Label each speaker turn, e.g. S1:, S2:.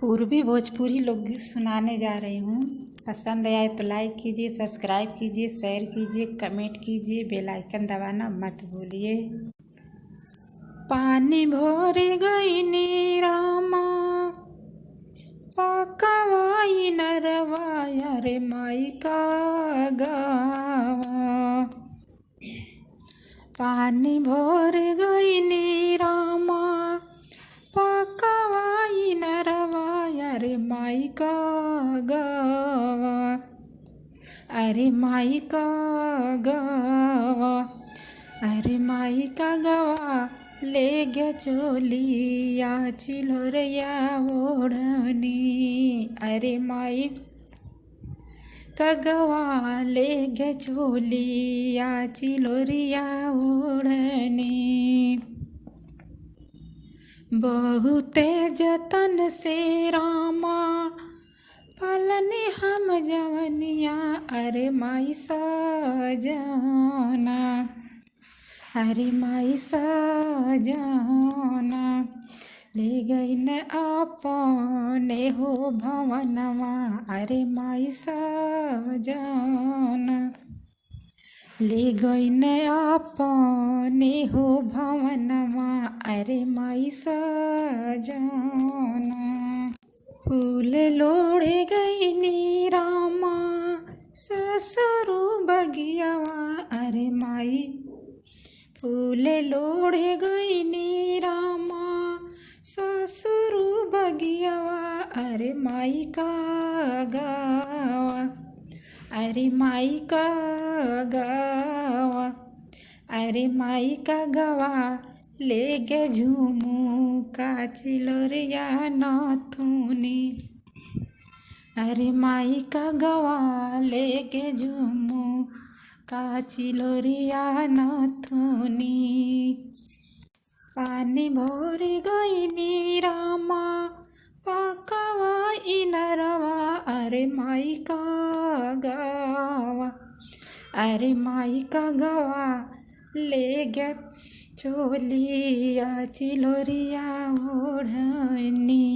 S1: पूर्वी भोजपुरी लोकगीत सुनाने जा रही हूँ। पसंद आए तो लाइक कीजिए, सब्सक्राइब कीजिए, शेयर कीजिए, कमेंट कीजिए, बेल आइकन दबाना मत भूलिए। पानी भर गई रामा पकवाई नरवा रे माई का गावा। पानी भर गई रामा पकवाई नरवा रे माई का गावा। अरे माई का गावा, अरे माई का गावा ले गया चोलिया चिलोरिया ओढ़नी। अरे माई का गावा ले गया चोलिया चिलोरिया ओढ़नी। बहुते जतन से रामा पालने हम जवनिया। अरे माई सजना, अरे माई सजना ले गई न अपने हो भवनवा। अरे माई सजना ले गई न अपने हो भवनवा। अरे माई सजना फूल लोढ़े गई रामा ससुरु बगियावा। अरे माई फूल लोढ़े गई रामा ससुरु बगियावा। अरे माई का गावा, अरे माई का गावा, अरे माई का गावा ले गे झूमू का चिलोरिया नथुनी। अरे माई का गावा ले गे झूमू का चिलोरिया नथुनी। पानी भर गई रामा पकवा इनरवा। अरे माई का गावा, अरे माई का गावा ले गया चोलिया चिलोरिया ओढ़नी।